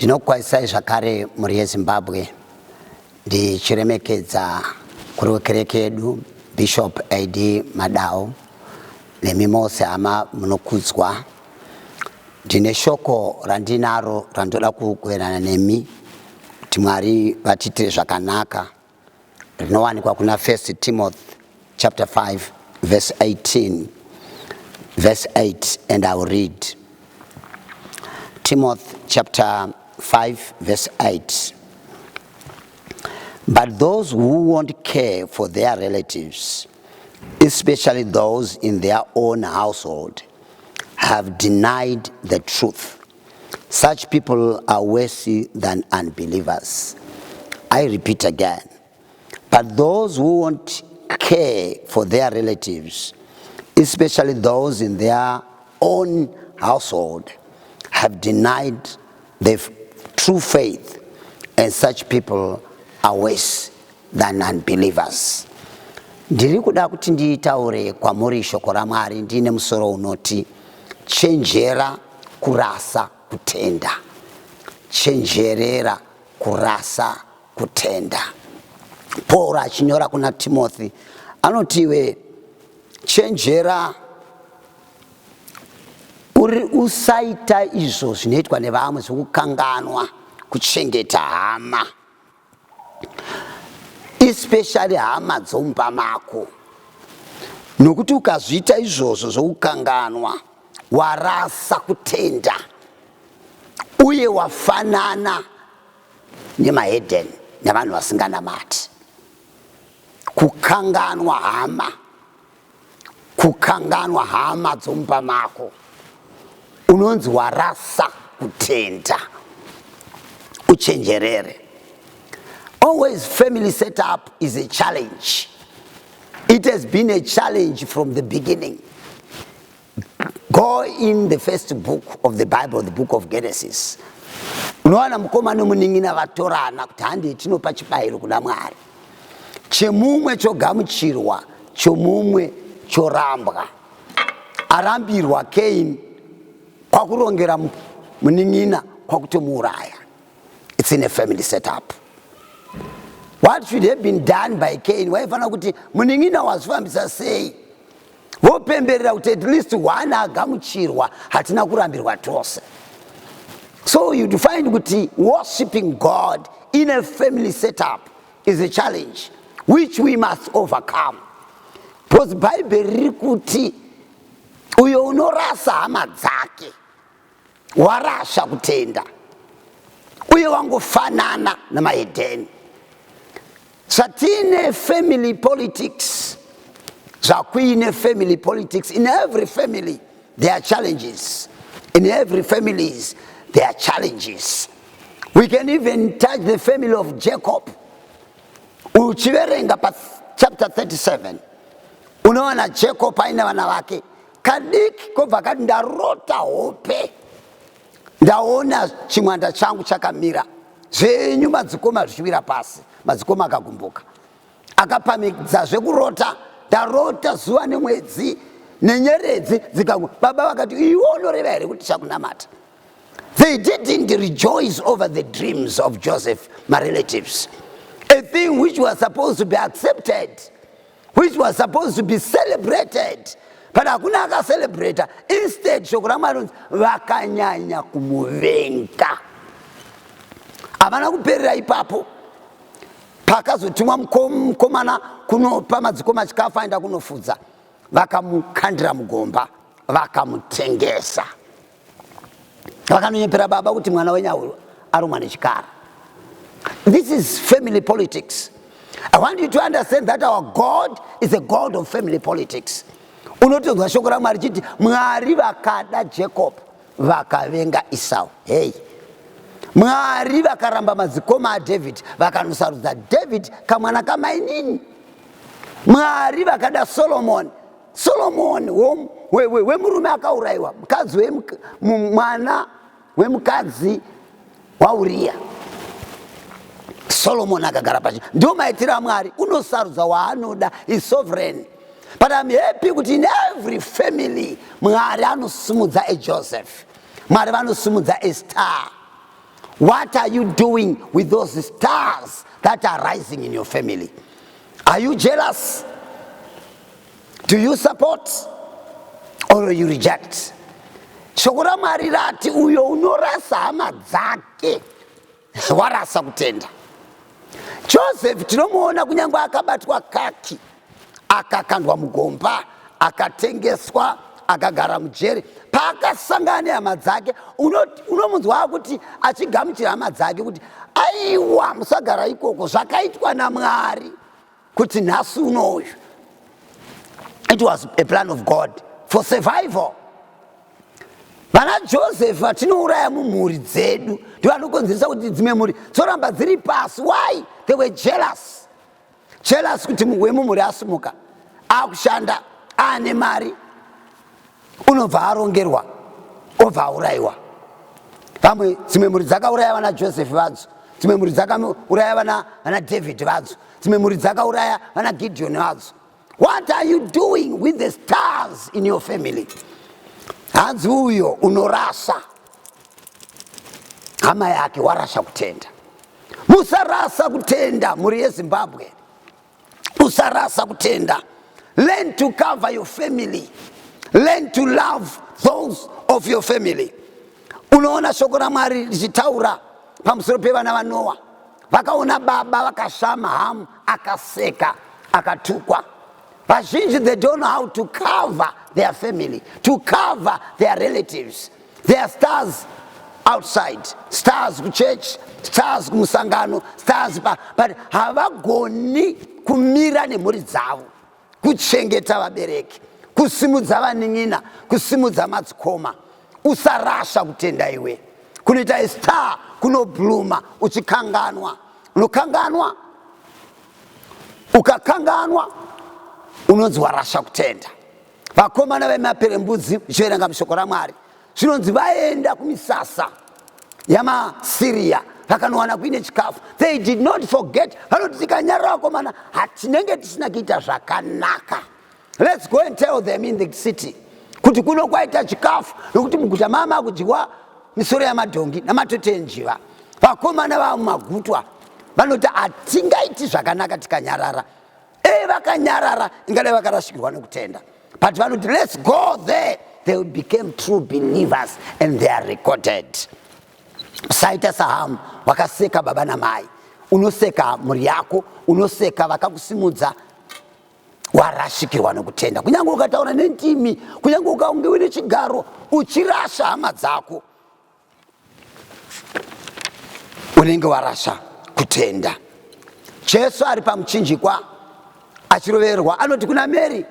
Ndinokwazisa zvakare muri yeZimbabwe ndichiremekedza kuri wekereke yedu Bishop A.D. Madao nemi mose hama munokudzwa. Ndine shoko randinaro randoda kukuverana nemi kuti Mwari vatitire zvakanaka rinowanikwa kuna 1 Timothy chapter 5 verse 18 verse 8, and I will read. Timothy chapter 5 verse 8. But those who won't care for their relatives, especially those in their own household, have denied the truth. Such people are worse than unbelievers. I repeat again. But those who won't care for their relatives, especially those in their own household, have denied the true faith, and such people are worse than unbelievers. Ndiri kuda kuti ndiitaure kwamuri shoko raMwari ndine musoro unoti chenjera, kurasa, kutenda. Chenjerera, kurasa, kutenda. Paul achinyora kuna Timothy anotiwe chenjera usaita izvo zvinoitwa nevamwe zvokukanganwa kuchengeta hama, especially hama dzomumba mako. Nokuti ukazviita izvozvo zvokukanganwa warasa kutenda uye wafanana nemahedhen nevanhu vasinganamati. Kukanganwa hama dzomumba mako unonzi warasa kutenda. Uchenjerere. Always family setup is a challenge. It has been a challenge from the beginning. Go in the first book of the Bible, the book of Genesis. Unowana mukomana muning'ina vatorana kuti handi tinopa chibayiro kuna Mwari. Chemumwe chogamuchirwa, chomumwe chorambwa. Arambirwa Cain kwakurongera muning'ina kwakutomuuraya. It's in a family setup. What should have been done by Cain? Waifana kuti muning'ina wazvifambisa sei? Vopemberera kuti at least one agamuchirwa hatina kurambirwa tose. So you'd find kuti worshiping God in a family setup is a challenge which we must overcome. Because Bible riri kuti uyo unorasa hama dzake warasha kutenda uye wangofanana namahedheni. Satine family politics. Zakuine family politics. In every family there are challenges. In every families there are challenges. We can even touch the family of Jacob. Uchiverenga pa chapter 37. Unaona Jacob aina vana vake. Kadiki kobva kati ndarota hope. Ndaona chimwanda changu chakamira. Zvenyu madzikoma zvichivira pasi. Madzikoma akagumbuka. Akapamidza zvekurota. Ndarota zuva nemwedzi nenyeredzi dzikagu. Baba vakati iwe unoreva here kuti chakunamata. They didn't rejoice over the dreams of Joseph, my relatives. A thing which was supposed to be accepted, which was supposed to be celebrated. But hakuna akacelebrata. Instead, shoko raMwari vakanyanya kumuvenga. Havana kuperera ipapo. Pakazotumwa mukomana kunopa madzikoma chikafu aenda kunofudza. Vakamukandira mugomba, vakamutengesa. Vakanonyepera baba kuti mwana wenyu arumwa nechikara. This is family politics. I want you to understand that our God is a God of family politics. Unotozwa shoko raMwari chiti Mwari vakada Jacob vakavenga Esau. Hey. Mwari vakaramba madzikoma aDavid vakanosarudza David kamwana kamainini. Mwari vakada Solomon wemurume akaurayiwa, mwana wemukadzi waUria. Solomon akagara pashi. Ndio maitiro aMwari, unosarudza waanoda, is sovereign. But I'm happy kuti in every family Mwari anosumudza Joseph. Mwari vanosumudza Esther. What are you doing with those stars that are rising in your family? Are you jealous? Do you support? Or you reject? Shoko raMwari rati uyo unorasa hama dzake warasa kutenda. Joseph tinomuona kunyange akabatwa kaki, akakandwa mugomba, akatengeswa, akagara mujeri, paakasangana nehama dzake, unomunzwa kuti achigamuchira hama dzake kuti aiwa musagara ikoko, zvakaitwa naMwari kuti nhasi unoyu. It was a plan of God for survival. Vana Joseph vatinouraya mumhuri dzedu ndivanokonzeresa kuti dzimwe mhuri dzoramba dziri pasi. Why? They were jealous. Jealous kuti wemumhuri asumuka, akushanda, ane mari, unobva arongerwa, obva aurayiwa. Vamwe dzimwe mhuri dzakauraya vana Joseph vadzo, dzimwe mhuri dzakauraya vana David vadzo, dzimwe mhuri dzakauraya vana Gideon vadzo. What are you doing with the stars in your family? Hanzi uyo unorasa hama yake warasha kutenda. Musarasa kutenda muri yeZimbabwe. Usarasa kutenda. Learn to cover your family. Learn to love those of your family. Unoona shoko raMwari lichitaura pamusoro pevana vaNoa. Vakaona baba vakashama Hamu, akaseka, akatukwa. Vazhinji, they don't know how to cover their family, to cover their relatives. They are stars outside, stars ku church, stars kumusangano, stars but havagoni kumira nemhuri dzavo, kuchengeta vabereki, kusimudza vanin'ina, kusimudza madzikoma. Usarasha kutenda iwe. Kunoita star kunobluma uchikanganwa. Unokanganwa, ukakanganwa, unonzi warasha kutenda. Vakomana vemaperembudzi zvichiverenga mushoko raMwari zvinonzi vaenda kumisasa yamaSiria vakanowana kuine chikafu. They did not forget. Vanoti tikanyarara vakomana hatinenge tisina kuita zvakanaka. Let's go and tell them in the city kuti kuno kwaita chikafu nokuti muguta mama kudyiwa misoro yamadhongi namatete enjiva. Vakomana vamumagutwa vanoti hatingaiti zvakanaka tikanyarara. Vakanyarara ingade vakarashikirwa nekutenda. But vanoti let's go there. They became true believers and they are recorded. Saita sahamu wakaseka baba namai, unoseka mhuri yako, unoseka vakakusimudza, warashikirwa nekutenda. Kunyange ukataura nendimi, kunyange ukaunge uine chigaro, uchirasha hama dzako, unenge warasha kutenda. Jesu ari pamuchinjikwa achiroverwa anoti kuna Mary,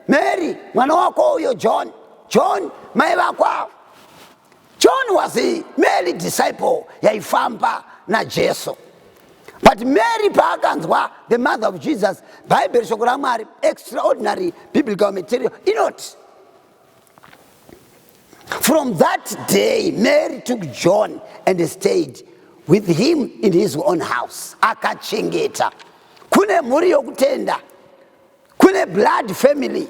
Mary, mwana wako uyo John, mai vako. John was a Mary disciple yaifamba na Jesu. But Mary paakanzwa, the mother of Jesus, Bible shoko raMwari, extraordinary biblical material. You know, from that day, Mary took John and stayed with him in his own house. Akachengeta. Kune mhuri yokutenda. Kune blood family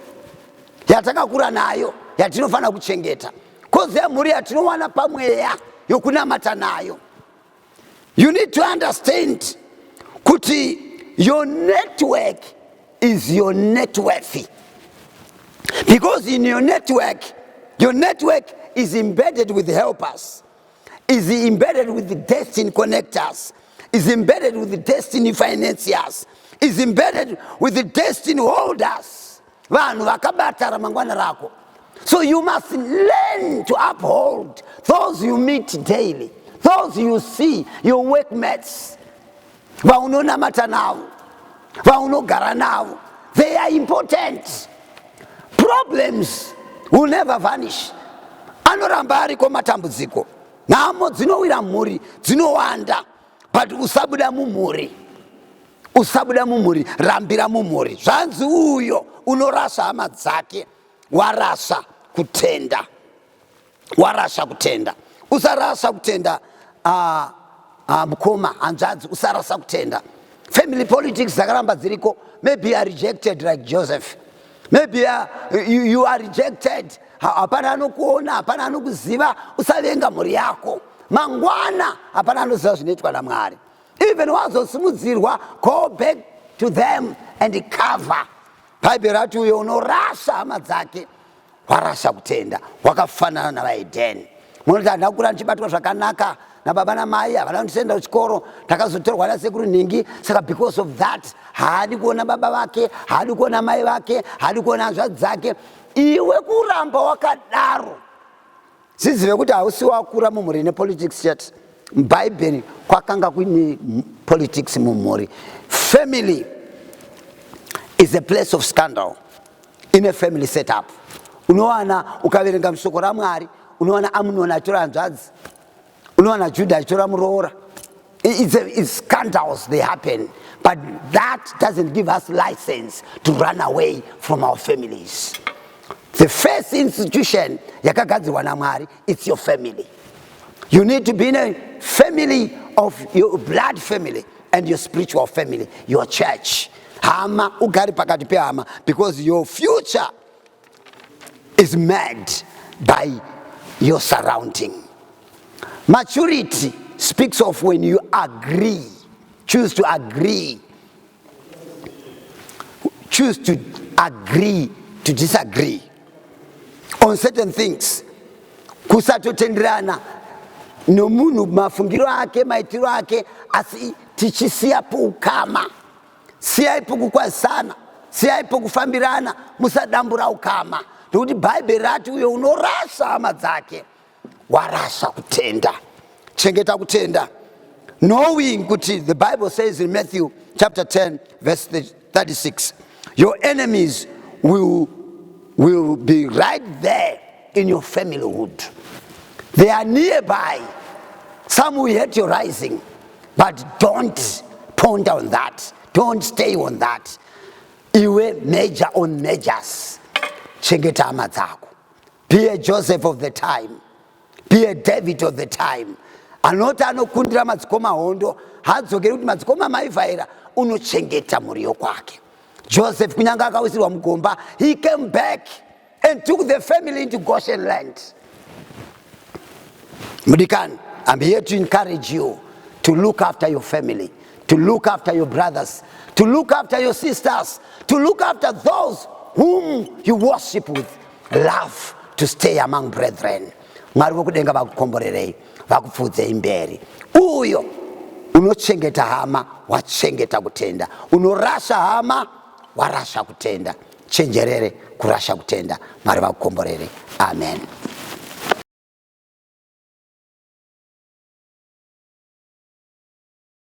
yatakakura nayo yatinofana kuchengeta. Koze mhuri yatinowana pamweya yokunamata nayo. You need to understand kuti your network is your net worth. Because in your network is embedded with helpers, is embedded with the destiny connectors, is embedded with the destiny financiers, is embedded with the destiny holders. Vanhu vakabata ramangwana rako. So you must learn to uphold those you meet daily, those you see, your workmates, vaunonamata navo, vaunogara navo. They are important. Problems will never vanish. Anoramba ariko matambudziko. Nhamo dzinowira mhuri, dzinowanda. But usabuda mumhuri. Usabuda mumhuri, rambira mumhuri. Zvanzi uyo unorasha hama dzake, warasha kutenda. Warasha kutenda. Usarasha kutenda mukoma, hanzvadzi, usarasha kutenda. Family politics dzakaramba dziriko. Maybe you are rejected like Joseph. Maybe you are rejected. Hapana anokuona, hapana anokuziva, usavenga mhuri yako. mangwana hapana anoziva zvinoitwa naMwari. Even wazosimudzirwa, go back to them and cover. Bhaibheri rati uyo unorasha hama dzake warasha kutenda, wakafanana navaEdheni. Munoti handina kukura ndichibatwa zvakanaka nababa namai, havana kundisenda kuchikoro, ndakazotorwa nasekuru nhingi, saka because of that haadi kuona baba vake, haadi kuona mai vake, haadi kuona hanzvadzi dzake. Iwe kuramba wakadaro, zizive kuti hausi wakura mumhuri nepolitics chete. M'Bhaibheri kwakanga kuine politics mumhuri. Family is a place of scandal in a family setup. Unowana ukaverenga mushoko raMwari, unowana Amunoni achitora hanzvadzi, unowana Judha achitora muroora. It's scandals, they happen. But that doesn't give us license to run away from our families. The first institution yakagadzirwa naMwari, it's your family. You need to be in a family of your blood family and your spiritual family, your church. Hama ugari pakati pe hama, because your future is made by your surrounding. Maturity speaks of when you agree, choose to agree to disagree on certain things. Kusatotenderana nomunhu mafungiro ake, maitiro ake, asi tichisiyapo ukama. Siyaipo kukwazisana, siyaipo kufambirana, musadambura ukama. Nokuti Bhaibheri rati uyo unorasha hama dzake warasha kutenda. Chengeta kutenda. Knowing kuti, the Bible says in Matthew chapter 10 verse 36, your enemies will be right there in your familyhood. They are nearby. Some will hate your rising, but don't ponder on that. Don't stay on that. Iwe major on majors. Chengeta hama dzako. Be a Joseph of the time. Be a David of the time. Anoti anokundira madzikoma hondo, hadzokeri kuti madzikoma maivhaira, unochengeta muriyo kwake. Joseph kunyanga akawisirwa mugomba, he came back and took the family into Goshen land. Mudikan, I'm here to encourage you to look after your family, to look after your brothers, to look after your sisters, to look after those whom you worship with. Love to stay among brethren. Mwari vokudenga vakukomborerei, vakupfudzei mberi. Uyo unochengeta hama, wachengeta kutenda. Unorasha hama, warasha kutenda. Chenjerere kurasha kutenda. Mwari vakukomborerei. Amen.